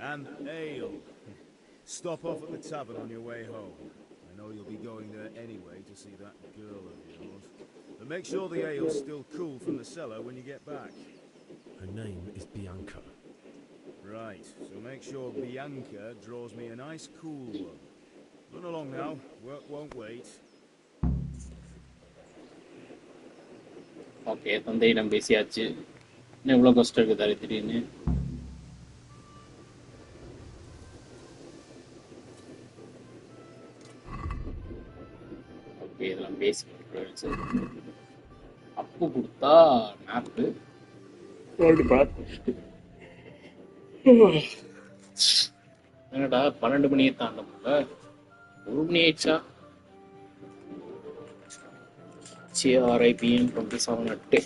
And ale. Stop off at the tavern on your way home. I know you'll be going there anyway to see that girl of yours. But make sure the ale's still cool from the cellar when you get back. Her name is Bianca. Right, so make sure Bianca draws me a nice cool one. Run along now, work won't wait. Okay தந்தையிடம் பேசியாச்சு. இன்னும் எவ்வளோ கஷ்டம் இருக்குது தாரு திடீர்னு. Okay இதெல்லாம் பேசிக்கிட்டு அப்பு கொடுத்தா மேப்பு என்னடா 12 மணியை தாண்ட முடியல, 1 மணி ஆயிடுச்சா? CRIPM 27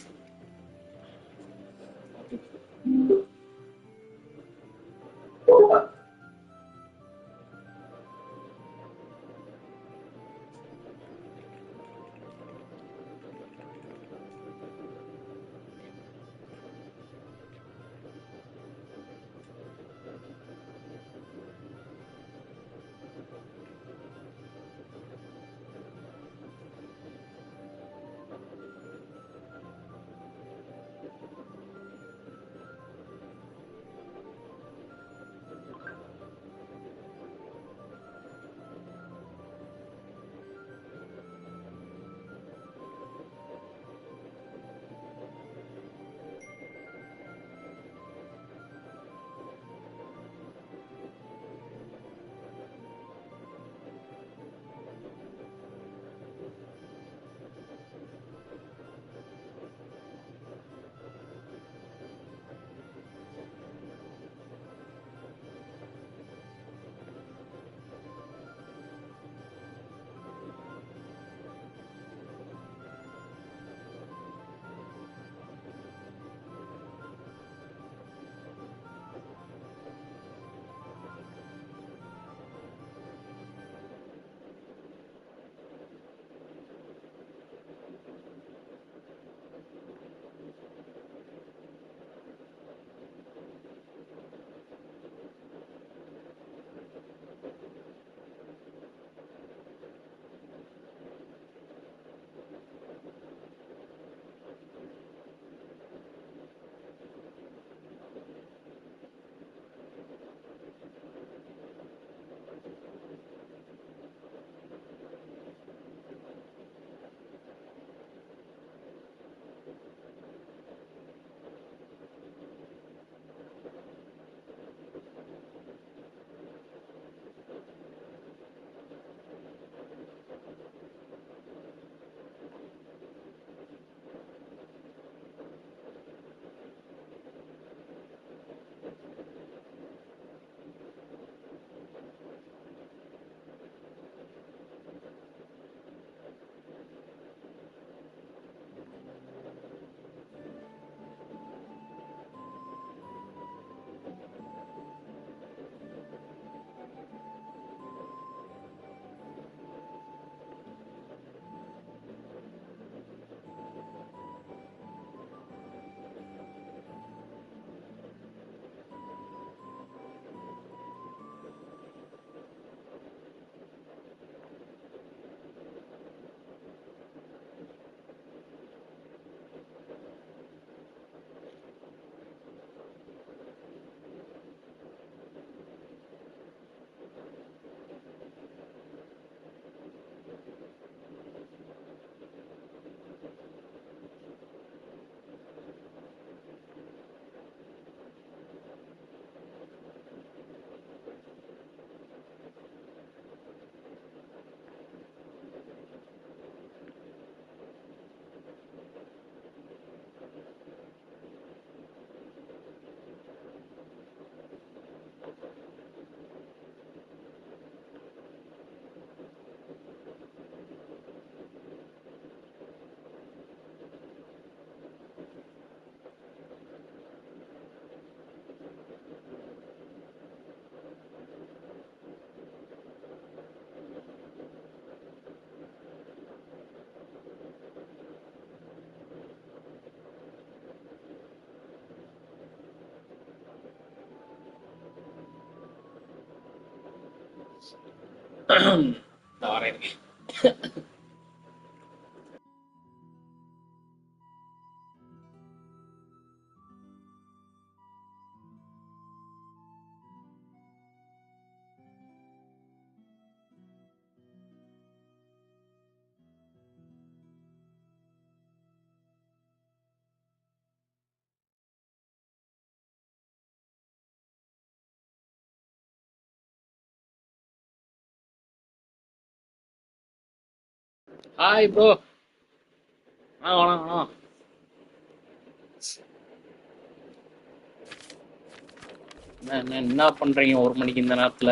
வரேன். Hi bro. வாணா. என்ன பண்றீங்க ஒரு மணிக்கு இந்த நேரத்துல?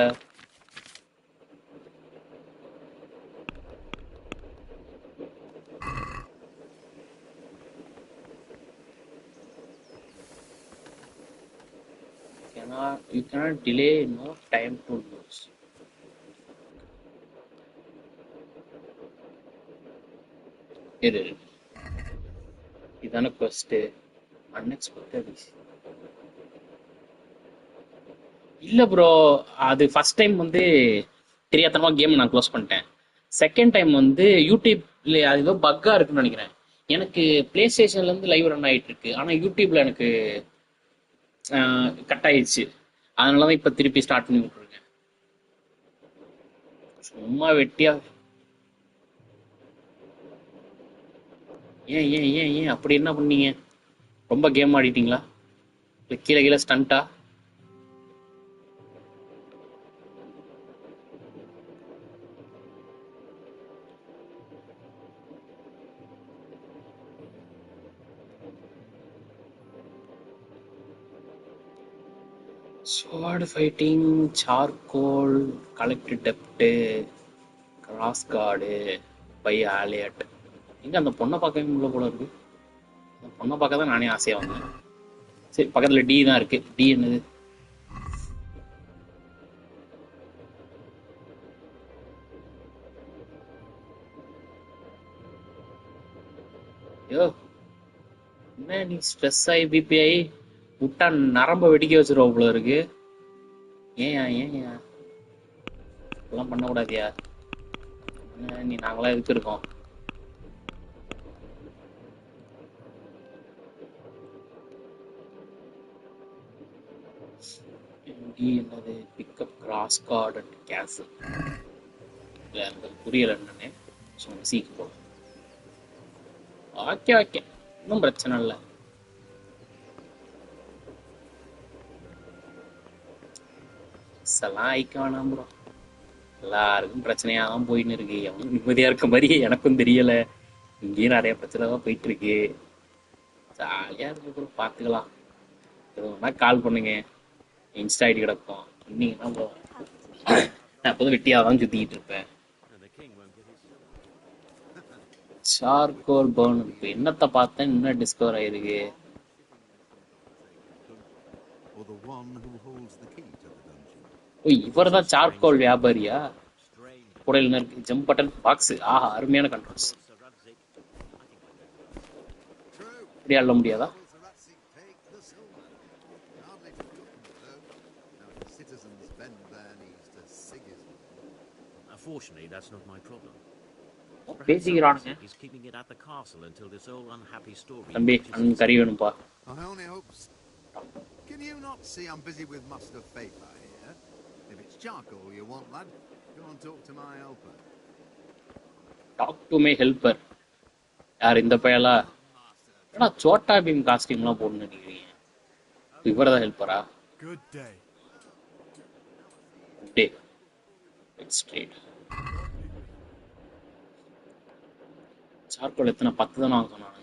You cannot delay, no time to lose. இரு, இதான ஃபர்ஸ்ட் அன்எக்ஸ்பெக்டட். இல்ல ப்ரோ, அது ஃபர்ஸ்ட் டைம் வந்து தெரியாதனமா கேம் நான் க்ளோஸ் பண்ணிட்டேன். செகண்ட் டைம் வந்து யூடியூப்ல அது ஏதோ பக்கா இருக்குன்னு நினைக்கிறேன். எனக்கு பிளே ஸ்டேஷன்ல இருந்து லைவ் ரன் ஆயிட்டு இருக்கு, ஆனா யூடியூப்ல எனக்கு கட் ஆயிடுச்சு. அதனாலதான் இப்ப திருப்பி ஸ்டார்ட் பண்ணி விட்டுருக்கேன். சும்மா வெட்டியா. ஏன் அப்படி என்ன பண்ணீங்க? ரொம்ப கேம் ஆடிட்டீங்களா? இல்ல கீழே ஸ்டண்டா? ஸ்வாட் ஃபைட்டிங், சார்கோல், கலெக்ட் டெப்ட், கிராஸ் கார்டு, பை ஆலியட். எங்க அந்த பொண்ணை பார்க்கவே முடியல போல இருக்கு. அந்த பொண்ணை பார்க்க தான் நானே ஆசையா வந்தேன். சரி, பக்கத்துல டி தான் இருக்கு. டி என்னது? ஐயோ, என்ன நீ ஸ்ட்ரெஸ் ஆகி பிபி ஆகி விட்டா நரம்ப வெடிக்க வச்சிருவோம் போல இருக்கு. ஏன் இதெல்லாம் பண்ணக்கூடாதியா? நீ நாங்களாம் எதுக்கு இருக்கோம்? என்னது? Pick up cross card and cancel. இல்லை, எனக்கு புரியல என்னன்னு. ஸோ சீக்கு போடும். ஓகே, ஒன்றும் பிரச்சனை இல்லை. எல்லாம் ஐக்க வேணாம் ப்ரோ. எல்லாருக்கும் பிரச்சனையா தான் போயின்னு இருக்கு. எவனும் நிம்மதியா இருக்க மாதிரி எனக்கும் தெரியல. இங்கேயும் நிறைய பிரச்சனை தான் போயிட்டு இருக்கு. ஜாலியா இருக்கு ப்ரோ, பார்த்துக்கலாம். எதுனா கால் பண்ணுங்க. இன்ஸ்டா ஐடி கிடக்கும். சொன்னீங்கன்னா ப்ரோ, நான் எப்போதும் வெட்டியாக தான் சுத்திக்கிட்டு இருப்பேன். சார்கோல் பர்ன் இருக்கு. என்னத்தை பார்த்தேன், என்ன டிஸ்கவர் ஆயிருக்கு? இவர் தான் சார்கோல் வியாபாரியா? புடையில இருக்கு ஜம்ப் பட்டன் பாக்ஸ். ஆஹா, அருமையான கண்ட்ரோல்ஸ். இப்படி அள்ள முடியாதா? Unfortunately, that's not my problem. பேசிக்கிறானுங்க. He's keeping it at the castle until this whole unhappy story. தம்பி, அண்ணன் கறி வேணும்பா. I only hope so. Can you not see I'm busy with Master Paper here? If it's charcoal you want, lad, go and talk to my helper. Talk to my helper. யார் இந்த பையலா? ஏன்னா சோட்டா பீம் காஸ்டியூம்லாம் போடணும்னு நினைக்கிறீங்க? இவர் தான் ஹெல்ப்பரா? Good day. Day straight. Charcoal எத்தனை? 10 தானே வாங்க சொன்னானுங்க.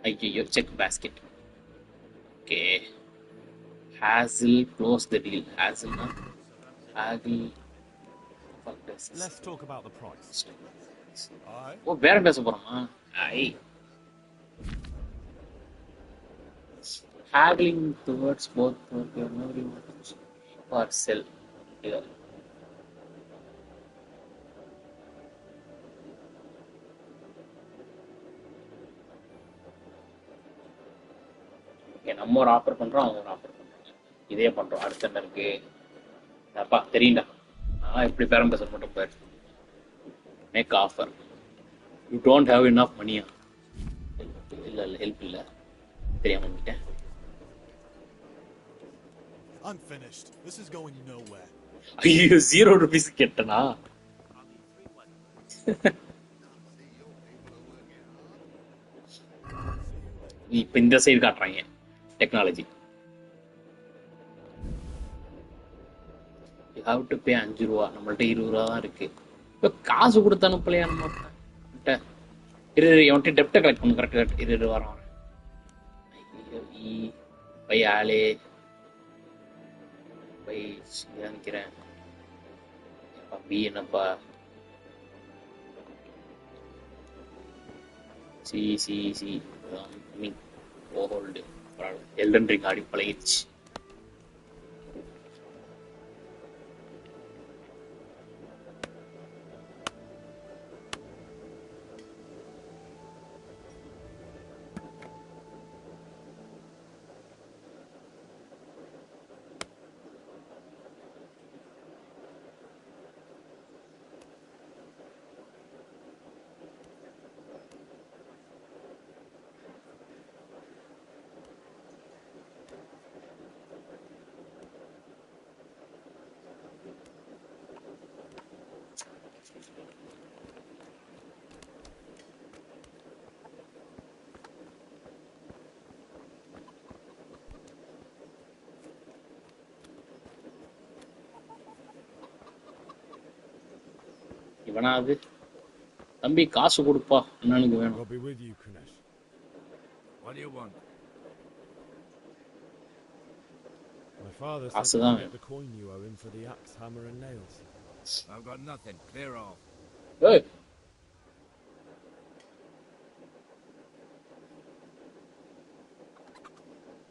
ஐயோ, check basket. Okay, hassle close the deal. ஹாசில்னா haggle. Let's talk about the price. Oh, பேரம் பேச போறோமா? ஐ haggling towards both your memory or sell. நம்ம ஒரு ஆஃபர் பண்றோம், அவங்க ஒரு ஆஃபர் பண்றாங்க. இதே பண்றோம். அடுத்த என்ன இருக்கு? அப்பா தெரியும்டா. இப்படி பேரம் பேச மட்டும் பாரு. Make offer. You don't have enough மணியா? இல்ல ஹெல்ப் இல்ல, தெரியாம வந்துட்டேன். I'm finished. This is going nowhere. ஐயோ, 0 rupees கேட்டனா? இப்ப இந்த சைடு காட்டுறாங்க technology. You have to pay 5 ரூபா. நம்மள்ட்ட 20 ரூபா தான் இருக்கு. இப்ப காசு கொடுத்து அனுப்பலையா நம்ம? இரு எவன்ட்டு டெப்டை கலெக்ட் பண்ணு. கரெக்ட் இரு வரோம். பை ஆளே பை நினைக்கிறேன். பி என்னப்பா? சி சி சி மீன் ஓல்டு எல்டன் ரிங் ஆடி பழகிடுச்சு. இவனாவது தம்பி காசு கொடுப்பா, அண்ணனுக்கு வேணும். I'll be with you, Kunesh. What do you want? My father That's said to the get the coin you owe him for the axe, hammer, and nails. I've got nothing. Clear off. Hey.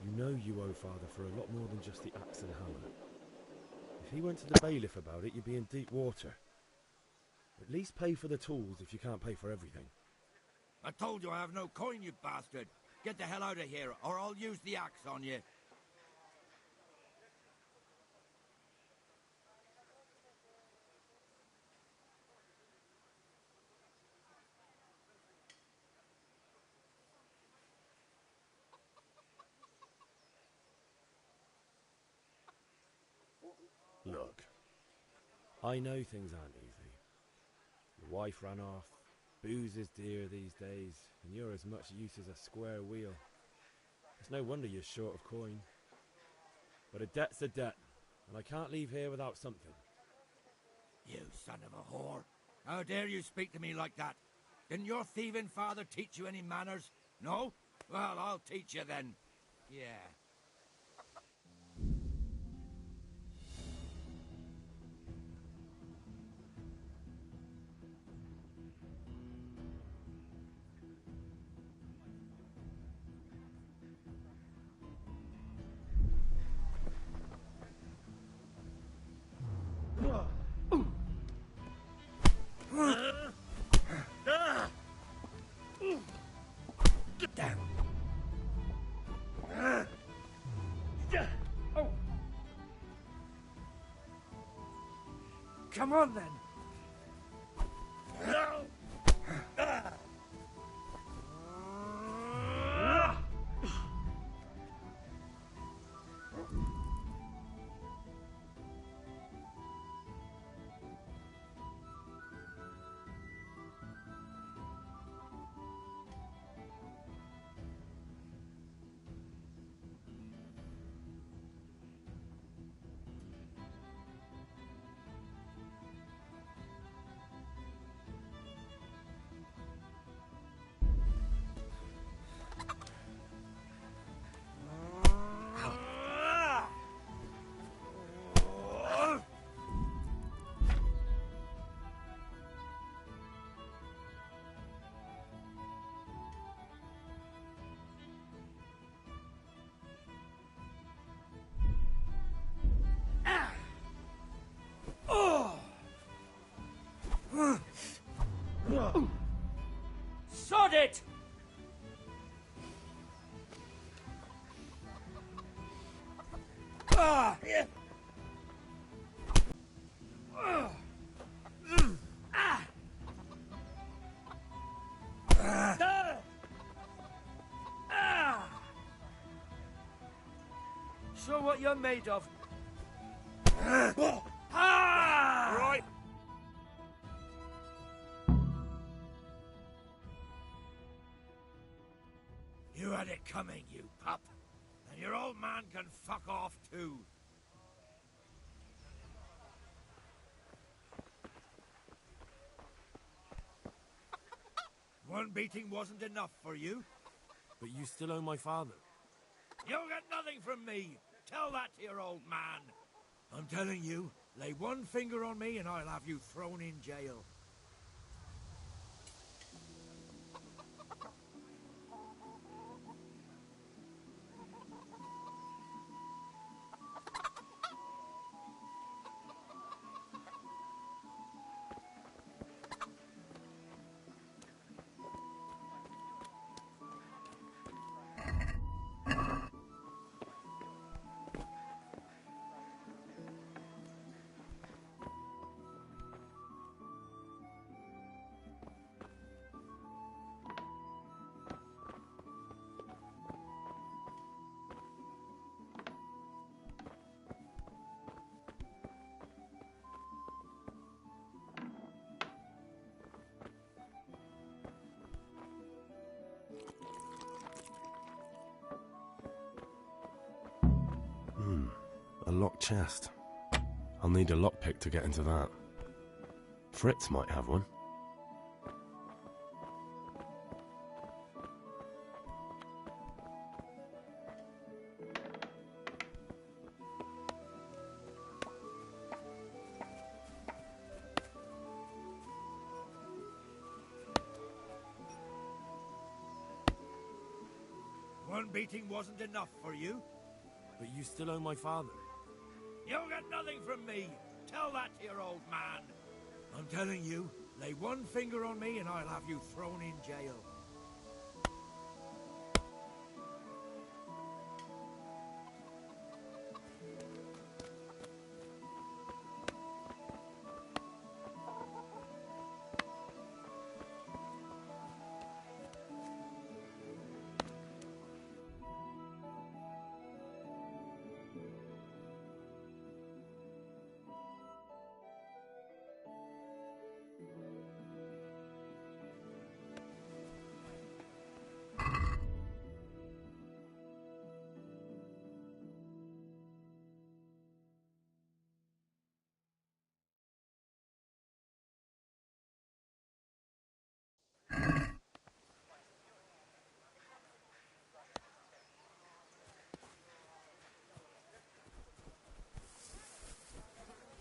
You know you owe father for a lot more than just the axe and hammer. If he went to the bailiff about it, you'd be in deep water. At least pay for the tools if you can't pay for everything. I told you I have no coin, you bastard. Get the hell out of here, or I'll use the axe on you. Look, I know things aren't easy. Your wife ran off, booze is dear these days, and you're as much use as a square wheel. It's no wonder you're short of coin. But a debt's a debt, and I can't leave here without something. You son of a whore. How dare you speak to me like that? Didn't your thieving father teach you any manners? No? Well, I'll teach you then. Yeah. Come on then. Sod it! Show what you're made of. Right. You had it coming, you pup. And your old man can fuck off too. One beating wasn't enough for you. But you still owe my father. You'll get nothing from me. Tell that to your old man. I'm telling you, lay one finger on me and I'll have you thrown in jail. A locked chest. I'll need a lockpick to get into that. Fritz might have one. One beating wasn't enough for you. But you still owe my father. You'll get nothing from me. Tell that to your old man. I'm telling you, lay one finger on me and I'll have you thrown in jail.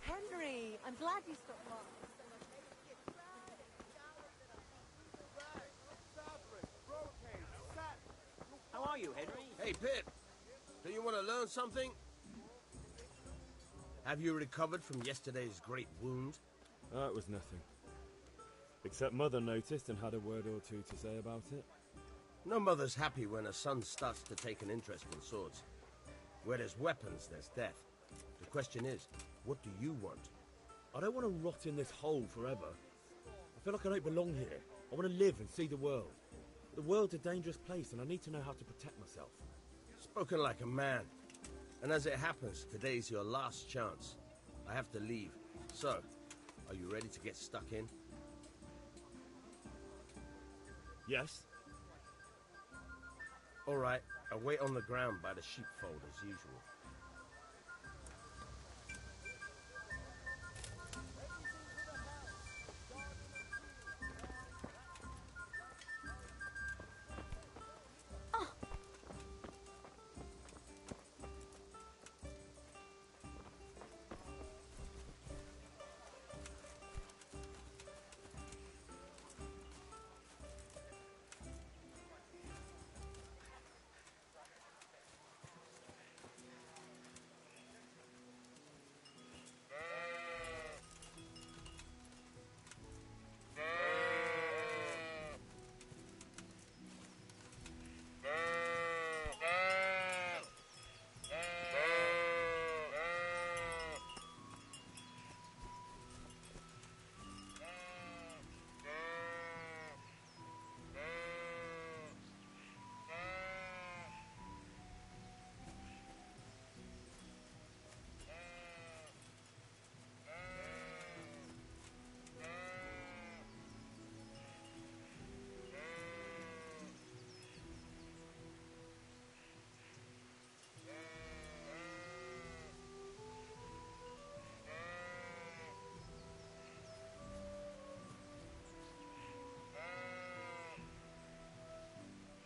Henry, I'm glad you stopped by. How are you, Henry? Hey, Pip. Do you want to learn something? Have you recovered from yesterday's great wound? That was nothing. Except Mother noticed and had a word or two to say about it. No mother's happy when a son starts to take an interest in swords. Where there's weapons, there's death. The question is, what do you want? I don't want to rot in this hole forever. I feel like I don't belong here. I want to live and see the world. The world's a dangerous place and I need to know how to protect myself. Spoken like a man. And as it happens, today's your last chance. I have to leave. So, are you ready to get stuck in? Yes? All right, I'll wait on the ground by the sheepfold as usual.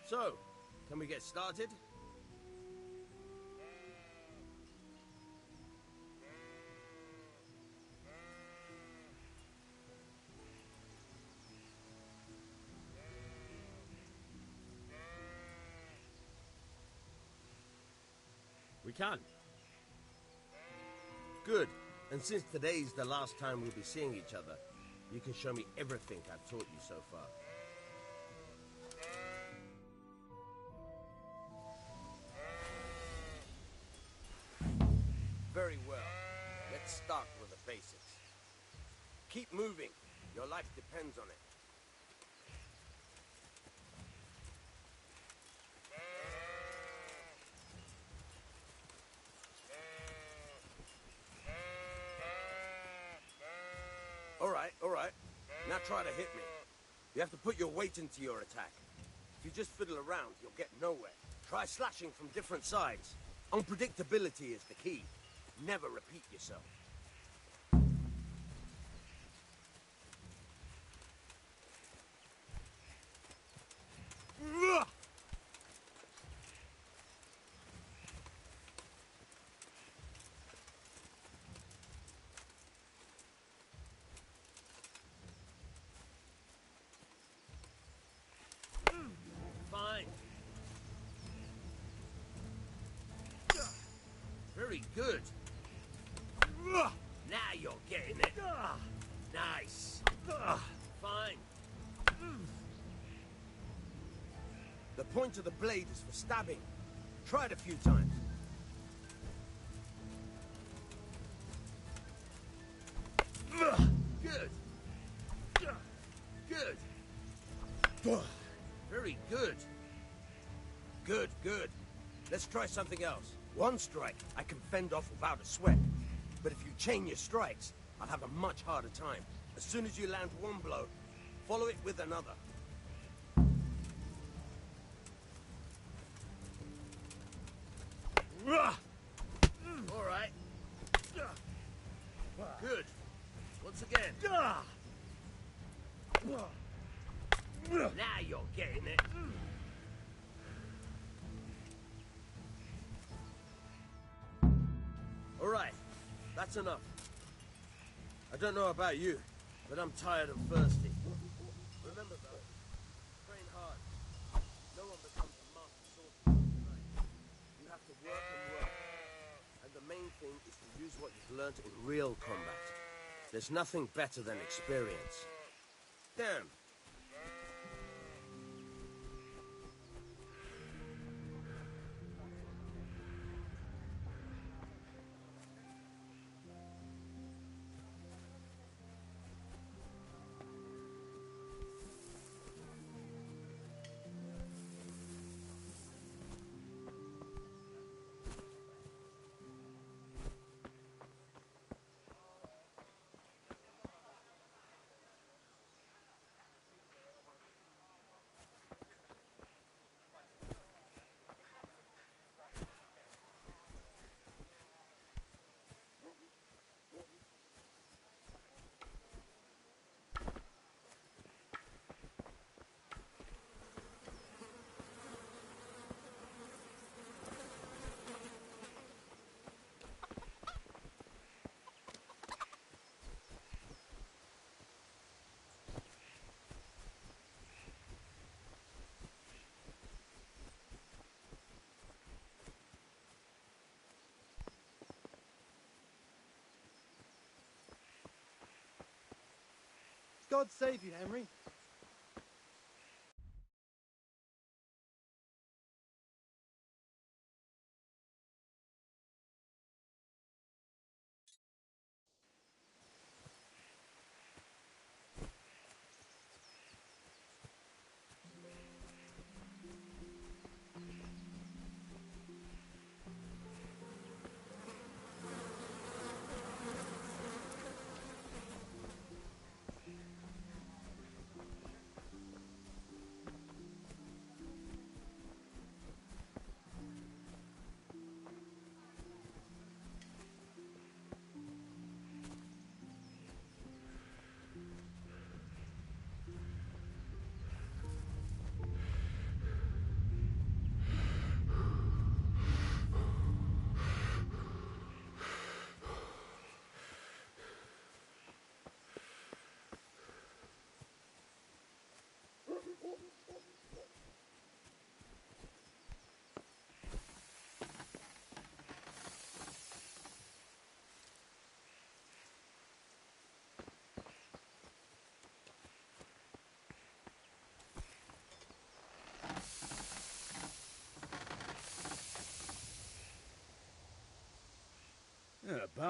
So, can we get started? We can. Good. And since today's the last time we'll be seeing each other, you can show me everything I've taught you so far. Very well. Let's start with the basics. Keep moving. Your life depends on it. All right. Now try to hit me. You have to put your weight into your attack. If you just fiddle around, you'll get nowhere. Try slashing from different sides. Unpredictability is the key. Never repeat yourself. Fine. Very good. Now you're getting it. Nice. Fine. The point of the blade is for stabbing. Try it a few times. Good. Good. Very good. Good. Let's try something else. One strike, I can fend off without a sweat. But if you chain your strikes, I'll have a much harder time. As soon as you land one blow, follow it with another. All right. Good. Once again. Now you're getting it. All right. That's enough. I don't know about you, but I'm tired and thirsty. Remember though, train hard. No one becomes a master swordsman overnight. You have to work and work. And the main thing is to use what you've learned in real combat. There's nothing better than experience. Damn. God save you, Henry.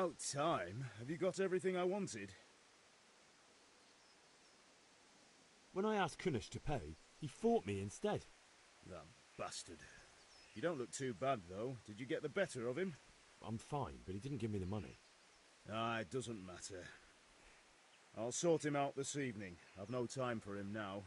About time. Have you got everything I wanted? When I asked Kunish to pay, he fought me instead. That bastard. You don't look too bad, though. Did you get the better of him? I'm fine, but he didn't give me the money. Ah, it doesn't matter. I'll sort him out this evening. I've no time for him now.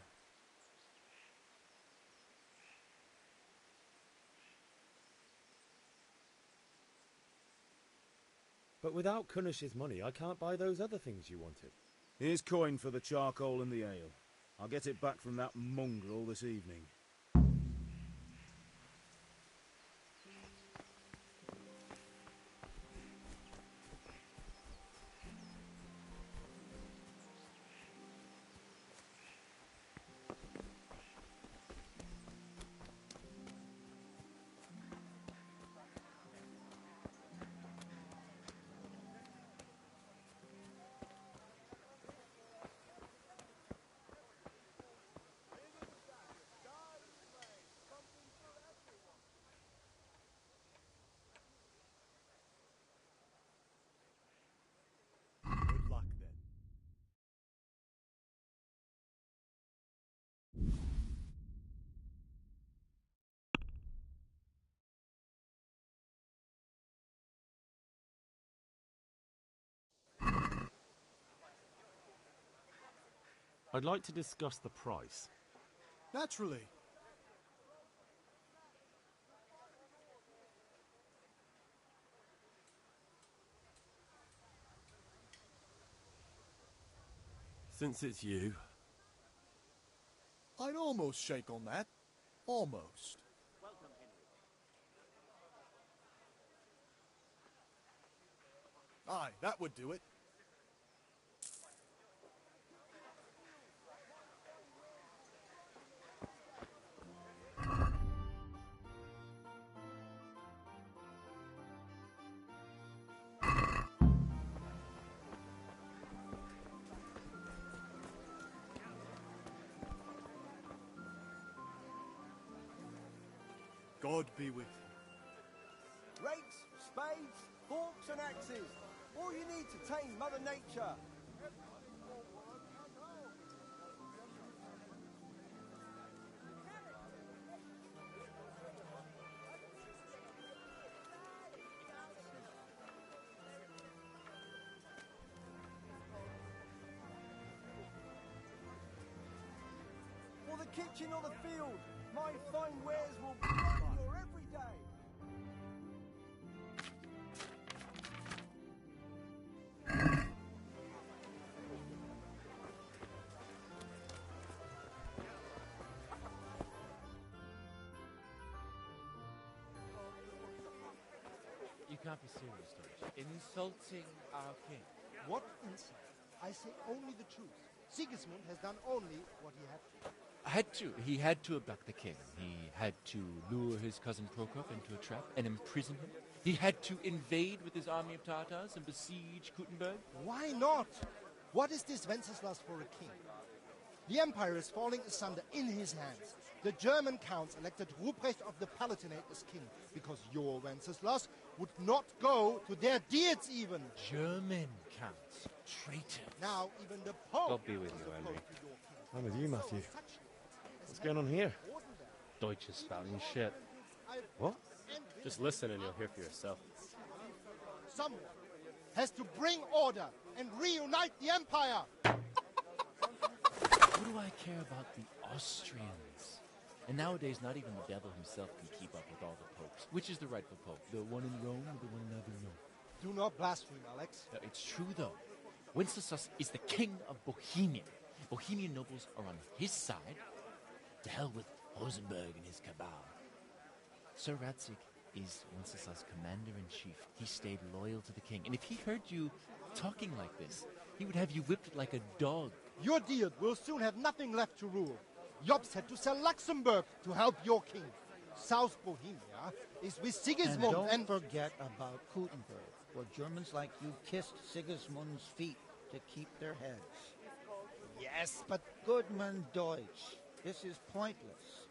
But without Kunish's money, I can't buy those other things you wanted. Here's coin for the charcoal and the ale. I'll get it back from that mongrel this evening. Good luck, then. I'd like to discuss the price. Naturally. Since it's you, I'd almost shake on that. Almost. Welcome, Henry. Aye, that would do it. God be with you. Rakes, spades, forks and axes. All you need to tame Mother Nature. For the kitchen or the field, my fine wares will brighten your every day. You can't be serious, Deutsch. Insulting our king. What insult? I say only the truth. Sigismund has done only what he had to. He had to abduct the king. He had to lure his cousin Prokop into a trap and imprison him. He had to invade with his army of Tatars and besiege Kuttenberg. Why not? What is this Wenceslas for a king? The empire is falling asunder in his hands. The German counts elected Ruprecht of the Palatinate as king because your Wenceslas would not go to their deeds even. German counts. Traitor. Now even the Pope. God be with is you, opposed Henry. to your king. I'm with you, Matthew. So such What's going on here? order. Deutsch is spouting shit. What? Just listen and you'll hear for yourself. Someone has to bring order and reunite the empire. What do I care about the Austrians? And nowadays, not even the devil himself can keep up with all the popes. Which is the rightful pope? The one in Rome or the one in Avignon? Do not blaspheme, Alex. No, it's true, though. Wenceslas is the king of Bohemia. Bohemian nobles are on his side. To hell with Rosenberg and his cabal. Sir Ratzik is Wenceslas' commander-in-chief. He stayed loyal to the king. And if he heard you talking like this, he would have you whipped like a dog. Your deed will soon have nothing left to rule. Jobst had to sell Luxembourg to help your king. South Bohemia is with Sigismund and don't forget about Kuttenberg, where Germans like you kissed Sigismund's feet to keep their heads. Yes, but Goodman Deutsch, this is pointless.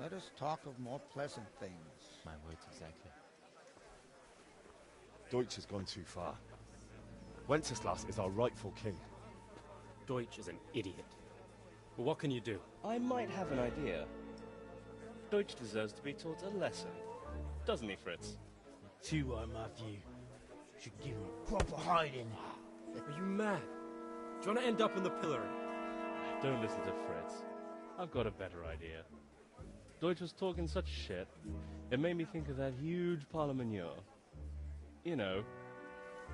Let us talk of more pleasant things. My words exactly. Deutsch has gone too far. Wenceslas is our rightful king. Deutsch is an idiot. But what can you do? I might have an idea. Deutsch deserves to be taught a lesson. Doesn't he, Fritz? Too right, Matthew. Should give him a proper hiding. Are you mad? Do you want to end up in the pillory? Don't listen to Fritz. I've got a better idea. Deutsch was talking such shit, it made me think of that huge parliament. You know,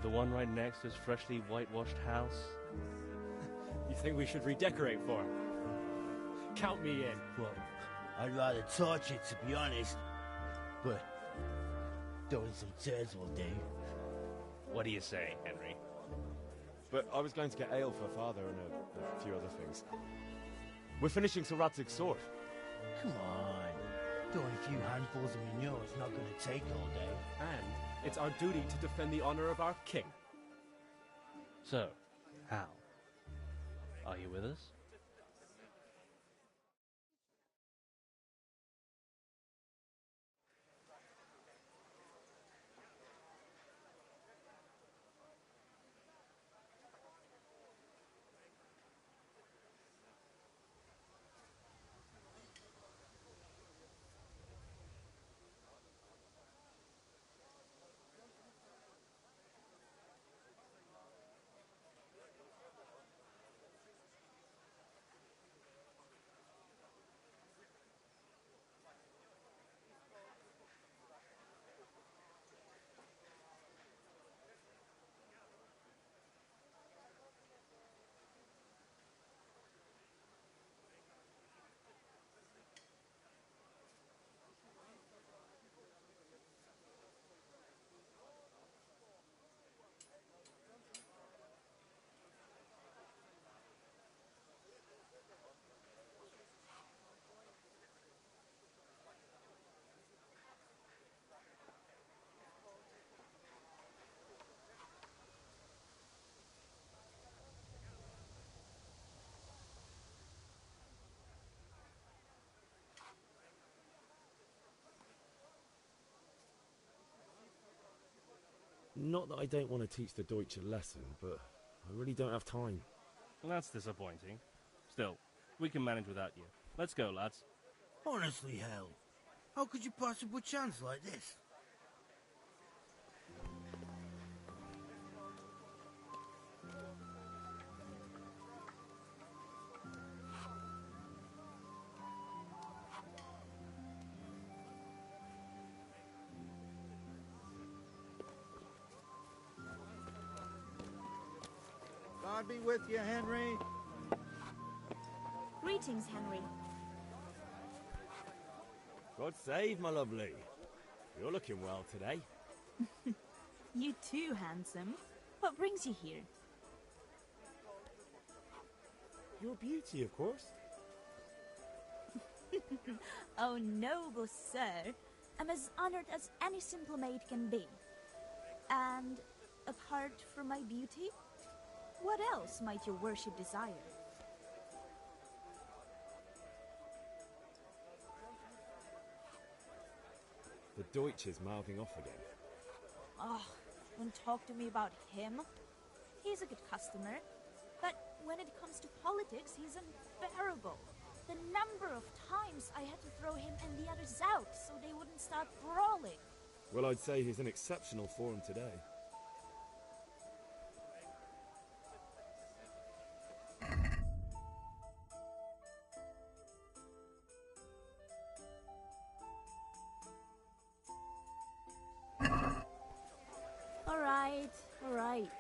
the one right next to his freshly whitewashed house. You think we should redecorate for him? Count me in. Well, I'd rather torch it, to be honest. But throwing some turds will do. What do you say, Henry? But I was going to get ale for father and a few other things. We're finishing Sir Radzig's sword. Come on. Throwing a few handfuls of manure is not going to take all day. And it's our duty to defend the honor of our king. So, Hal, are you with us? Not that I don't want to teach the Deutsch a lesson, but I really don't have time. That's disappointing. Still, we can manage without you. Let's go, lads. Honestly, Hal, how could you pass up a chance like this? God be with you, Henry. Greetings, Henry. God save, my lovely. You're looking well today. You too, handsome. What brings you here? Your beauty, of course. Oh, noble sir. I'm as honored as any simple maid can be. And apart from my beauty, what else might your worship desire? The Deutsch is mouthing off again. Oh, don't talk to me about him. He's a good customer. But when it comes to politics, he's unbearable. The number of times I had to throw him and the others out so they wouldn't start brawling. Well, I'd say he's in exceptional form today. All right.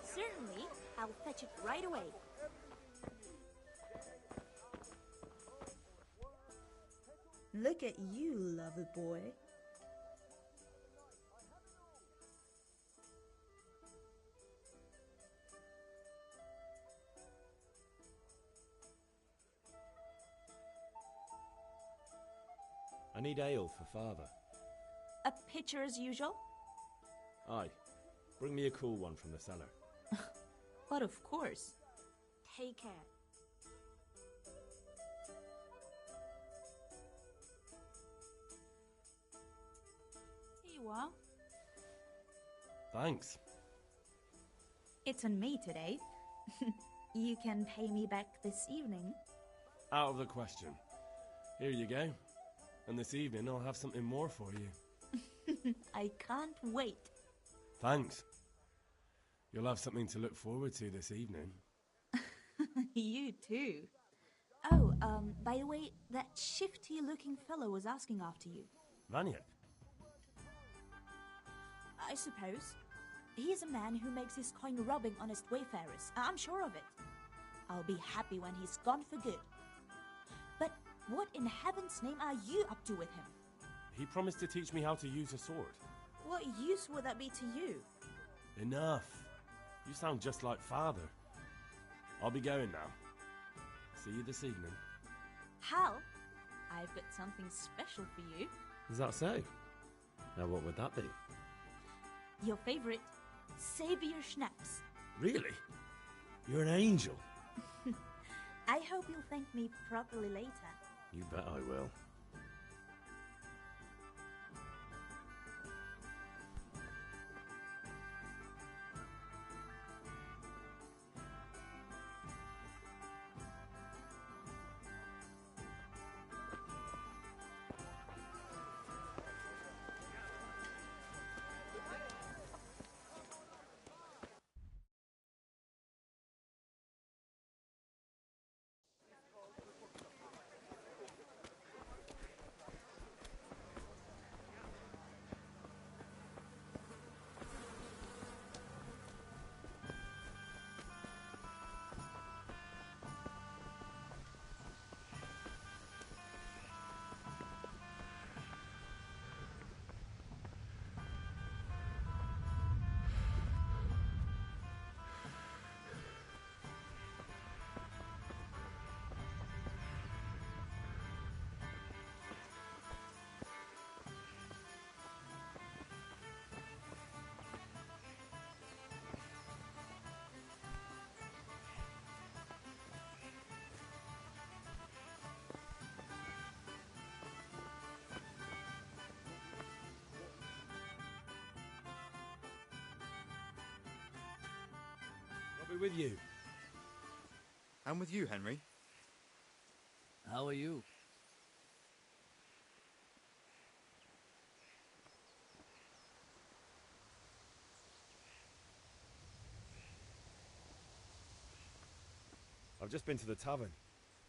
Certainly, I'll fetch it right away. Look at you, lover boy. I need ale for father. A pitcher as usual? Aye. Bring me a cool one from the cellar. But of course. Take care. Here you are. Thanks. It's on me today. You can pay me back this evening. Out of the question. Here you go. And this evening I'll have something more for you. I can't wait. Thanks. You'll have something to look forward to this evening. You too. Oh, by the way, that shifty-looking fellow was asking after you. Vanya? I suppose. He's a man who makes his coin robbing honest wayfarers. I'm sure of it. I'll be happy when he's gone for good. But what in heaven's name are you up to with him? He promised to teach me how to use a sword. What use would that be to you? Enough. You sound just like Father. I'll be going now. See you this evening. Hal, I've got something special for you. Is that so? Now what would that be? Your favorite, Savior Schnapps. Really? You're an angel. I hope you'll thank me properly later. You bet I will. I'll be with you. I'm with you, Henry. How are you? I've just been to the tavern.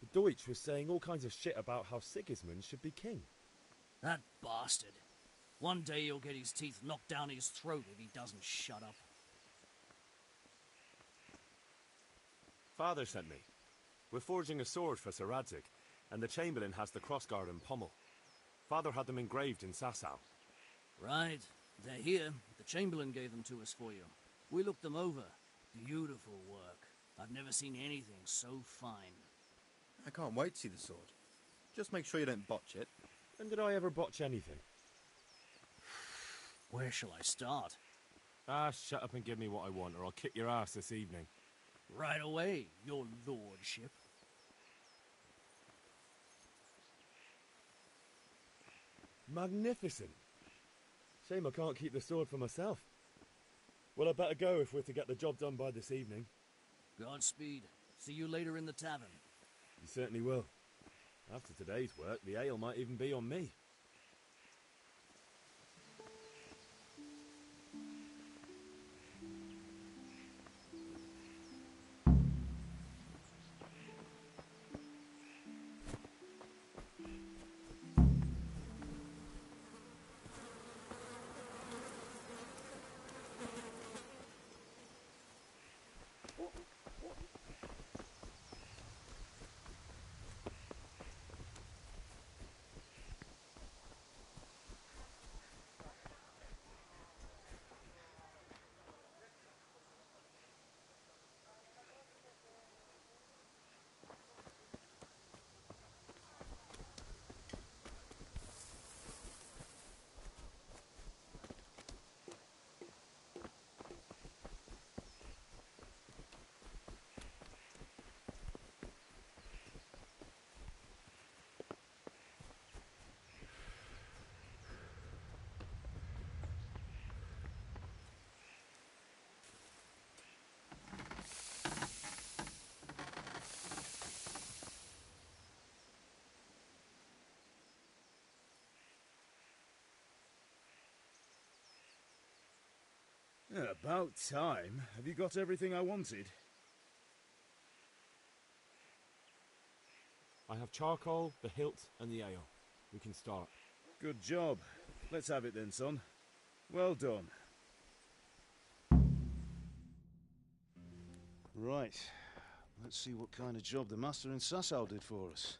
The Deutsch was saying all kinds of shit about how Sigismund should be king. That bastard. One day he'll get his teeth knocked down his throat if he doesn't shut up. Father sent me. We're forging a sword for Sir Radzig, and the Chamberlain has the crossguard and pommel. Father had them engraved in Sasau. Right. They're here. The Chamberlain gave them to us for you. We looked them over. Beautiful work. I've never seen anything so fine. I can't wait to see the sword. Just make sure you don't botch it. When did I ever botch anything? Where shall I start? Ah, shut up and give me what I want, or I'll kick your ass this evening. Right away, your lordship. Magnificent. Shame I can't keep the sword for myself. Well, I better go if we're to get the job done by this evening. Godspeed. See you later in the tavern. You certainly will. After today's work, the ale might even be on me. About time. Have you got everything I wanted? I have charcoal, the hilt, and the ale. We can start. Good job. Let's have it then, son. Well done. Right. Let's see what kind of job the master in Sasau did for us.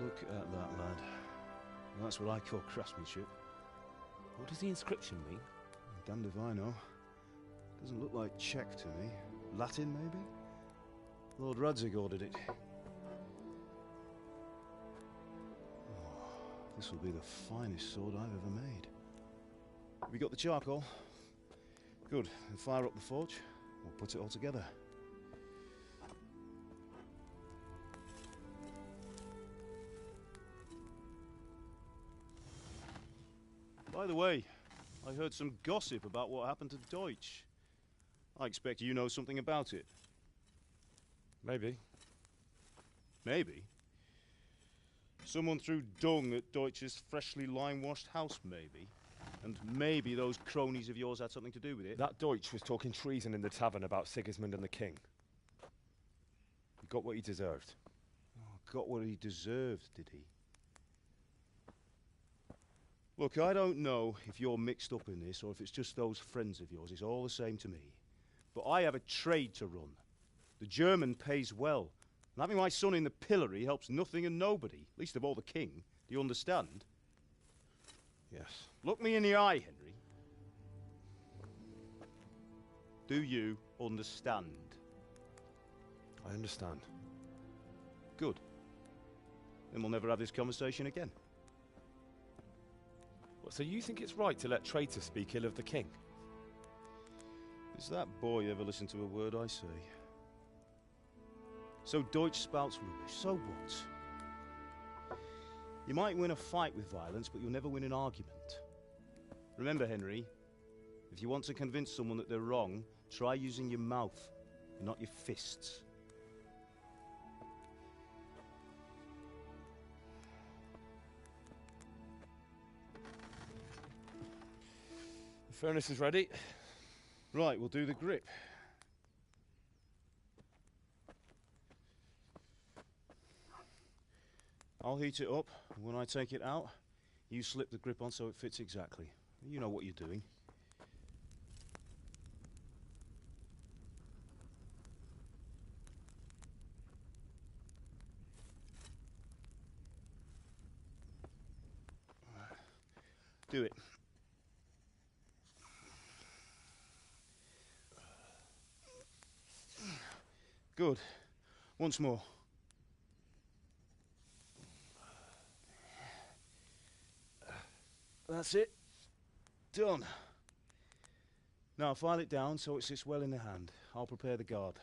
Look at that, lad. That's what I call craftsmanship. What does the inscription mean? Damned if I know. Doesn't look like Czech to me. Latin, maybe? Lord Radzig ordered it. Oh, this will be the finest sword I've ever made. Have you got the charcoal? Good. Then fire up the forge. We'll put it all together. By the way, I heard some gossip about what happened to Deutsch. I expect you know something about it. Maybe. Maybe? Someone threw dung at Deutsch's freshly lime-washed house, maybe? And maybe those cronies of yours had something to do with it? That Deutsch was talking treason in the tavern about Sigismund and the king. He got what he deserved. Oh, got what he deserved, did he? Look, I don't know if you're mixed up in this or if it's just those friends of yours. It's all the same to me. But I have a trade to run. The German pays well. And having my son in the pillory helps nothing and nobody, least of all the king. Do you understand? Yes. Look me in the eye, Henry. Do you understand? I understand. Good. Then we'll never have this conversation again. What, so you think it's right to let traitors speak ill of the king? Does that boy ever listen to a word I say? So Deutsch spouts rubbish, so what? You might win a fight with violence, but you'll never win an argument. Remember, Henry, if you want to convince someone that they're wrong, try using your mouth, and not your fists. The furnace is ready. Right, we'll do the grip. I'll heat it up, and when I take it out, you slip the grip on so it fits exactly. You know what you're doing. Do it. Good. Once more. That's it. Done. Now file it down so it sits well in the hand. I'll prepare the guard.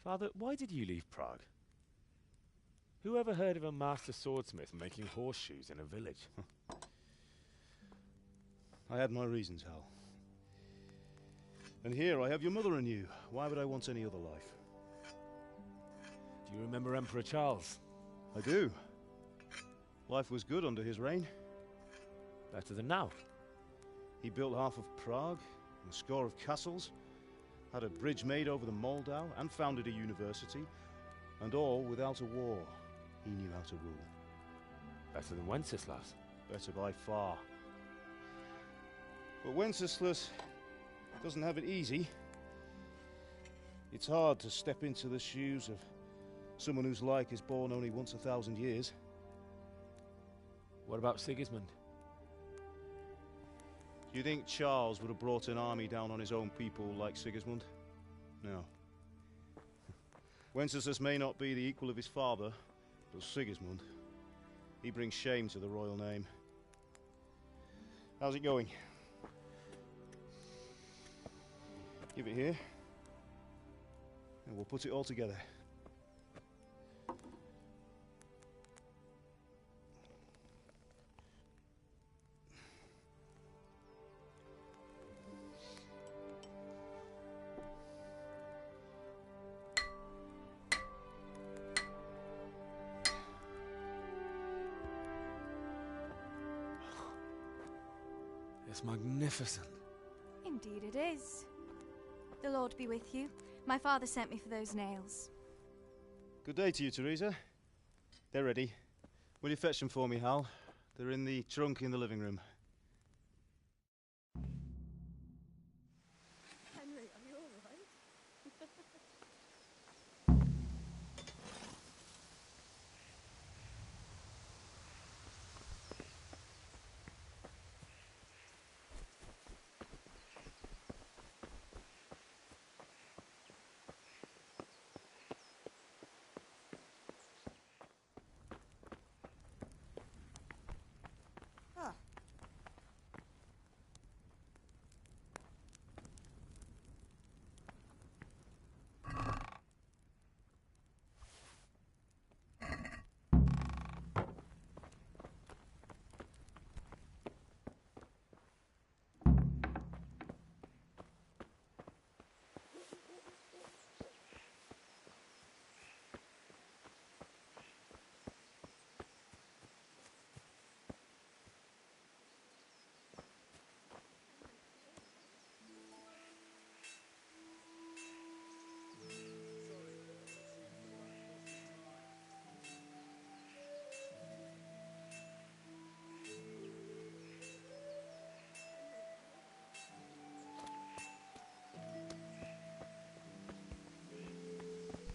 Father, why did you leave Prague? Who ever heard of a master swordsmith making horseshoes in a village? I had my reasons, Hal. And here I have your mother and you. Why would I want any other life? Do you remember Emperor Charles? I do. Life was good under his reign. Better than now. He built half of Prague, and a score of castles, had a bridge made over the Moldau, and founded a university, and all without a war. He knew how to rule. Better than Wenceslas. Better by far. But Wenceslas doesn't have it easy. It's hard to step into the shoes of someone whose like is born only once 1,000 years. What about Sigismund? Do you think Charles would have brought an army down on his own people like Sigismund? No. Wenceslas may not be the equal of his father, but Sigismund, he brings shame to the royal name. How's it going? Give it here, and we'll put it all together. That's magnificent. Indeed it is. The Lord be with you. My father sent me for those nails. Good day to you, Teresa. They're ready. Will you fetch them for me, Hal? They're in the trunk in the living room. Henry, are you alright? Ah.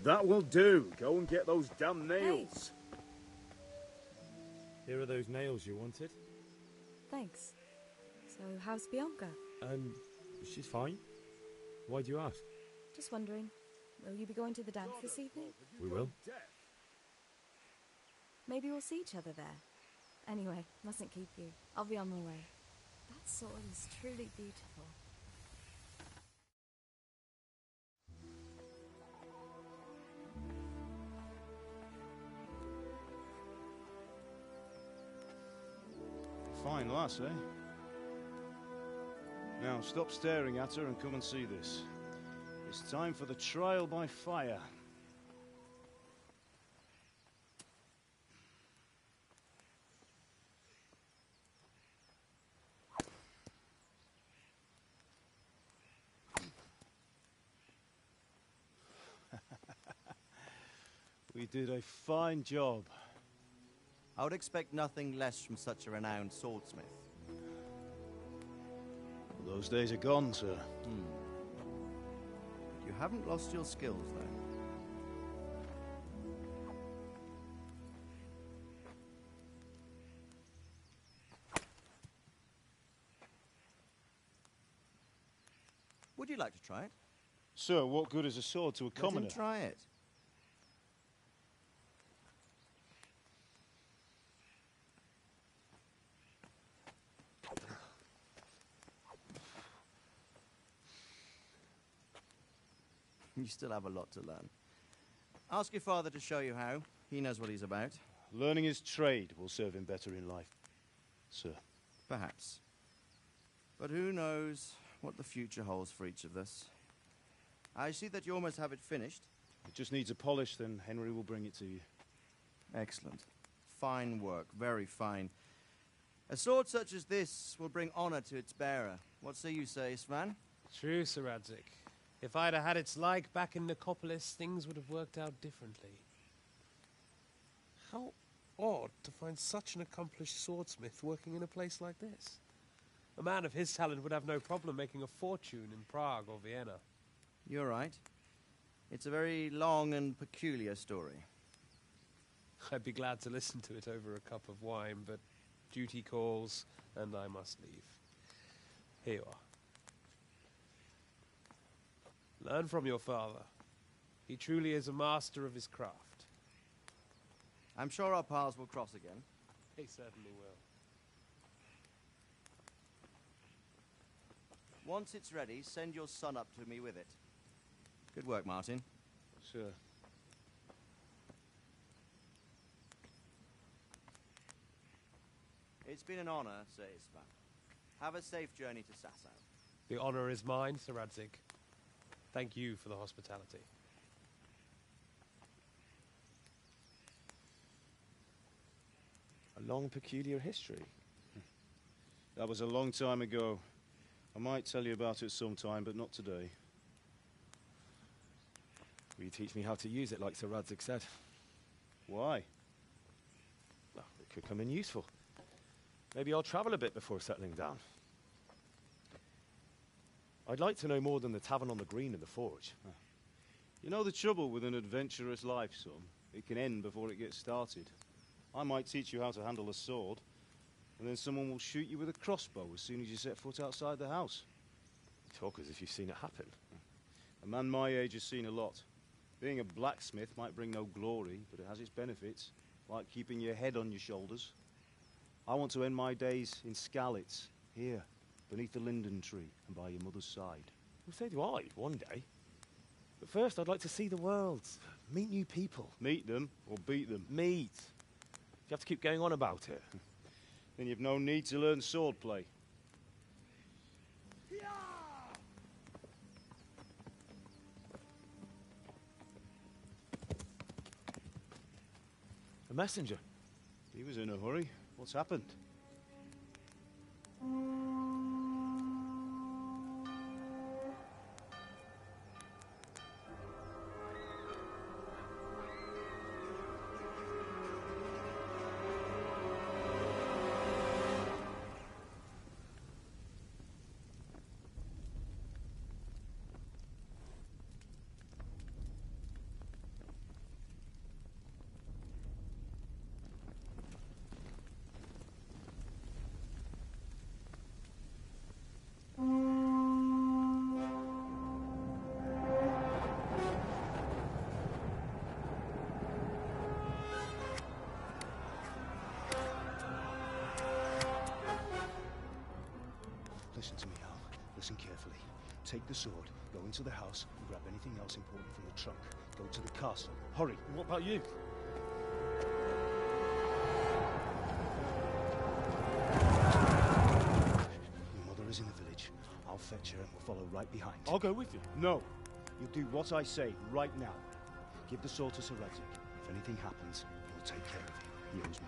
That will do. Go and get those damn nails. Here are those nails you wanted. Thanks. So, how's Bianca? She's fine. Why do you ask? Just wondering, will you be going to the dance this evening? We will. Maybe we'll see each other there. Anyway, mustn't keep you. I'll be on my way. That sword is truly beautiful. Fine lass, eh? Now, stop staring at her and come and see this. It's time for the trial by fire. We did a fine job. I would expect nothing less from such a renowned swordsmith. Those days are gone, sir. You haven't lost your skills, though. Would you like to try it? Sir, what good is a sword to a commoner? Let him try it. You still have a lot to learn. Ask your father to show you how. He knows what he's about. Learning his trade will serve him better in life, sir. Perhaps. But who knows what the future holds for each of us. I see that you almost have it finished. It just needs a polish, then Henry will bring it to you. Excellent. Fine work, very fine. A sword such as this will bring honor to its bearer. What say you, Svan? True, Sir Radzik. If I'd have had its like back in Nicopolis, things would have worked out differently. How odd to find such an accomplished swordsmith working in a place like this. A man of his talent would have no problem making a fortune in Prague or Vienna. You're right. It's a very long and peculiar story. I'd be glad to listen to it over a cup of wine, but duty calls, and I must leave. Here you are. Learn from your father. He truly is a master of his craft. I'm sure our paths will cross again. They certainly will. Once it's ready, send your son up to me with it. Good work, Martin. Sure. It's been an honor, Sir Isvan. Have a safe journey to Sasau. The honor is mine, Sir Radzik. Thank you for the hospitality. A long, peculiar history. That was a long time ago. I might tell you about it sometime, but not today. Will you teach me how to use it like Sir Radzik said? Why? Well, it could come in useful. Maybe I'll travel a bit before settling down. I'd like to know more than the tavern on the green and the forge. You know the trouble with an adventurous life, son? It can end before it gets started. I might teach you how to handle a sword, and then someone will shoot you with a crossbow as soon as you set foot outside the house. You talk as if you've seen it happen. A man my age has seen a lot. Being a blacksmith might bring no glory, but it has its benefits, like keeping your head on your shoulders. I want to end my days in Skalitz, here, beneath the linden tree and by your mother's side. Well, so do I, one day. But first, I'd like to see the world, meet new people. Meet them or beat them? Meet. You have to keep going on about it. Then you've no need to learn swordplay. A messenger. He was in a hurry. What's happened? Listen to me, Al. Listen carefully. Take the sword, go into the house, and grab anything else important from the trunk. Go to the castle. Hurry. And what about you? Your mother is in the village. I'll fetch her and we'll follow right behind. I'll go with you. No. You'll do what I say right now. Give the sword to Sir Radzik. If anything happens, he'll take care of you. He owes me.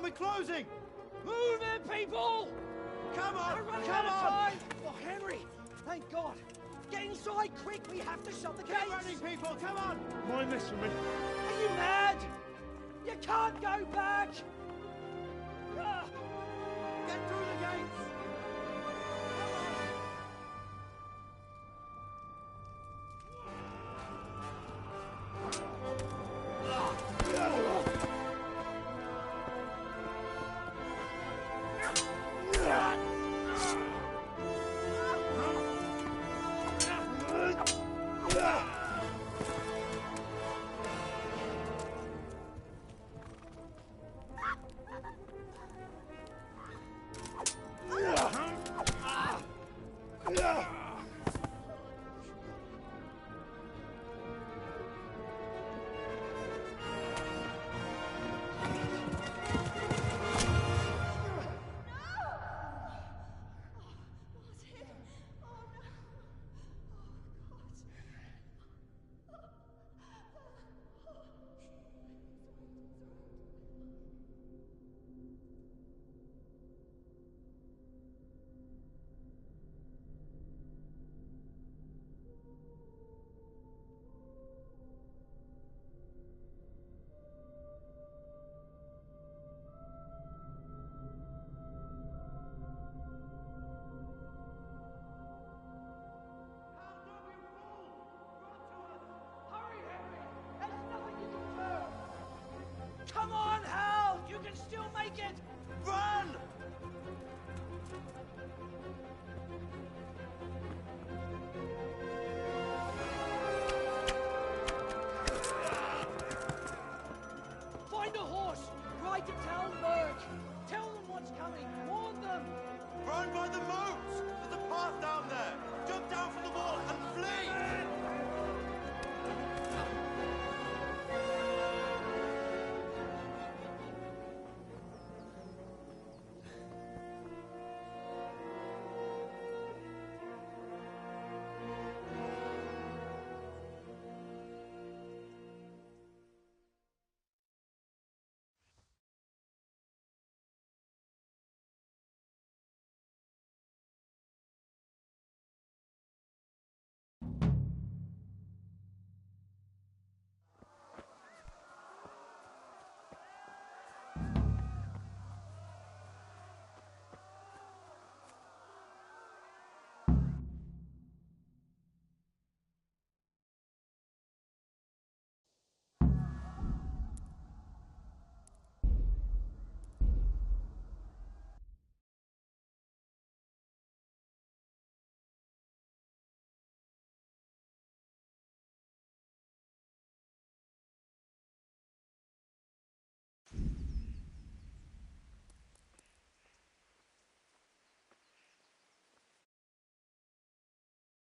We're closing! Move it, people! Come on! We're running Come out of on! time! Oh, Henry! Thank God! Get inside, quick! We have to shut the gates! Keep running, people! Come on! Mind this for me. Are you mad? You can't go back!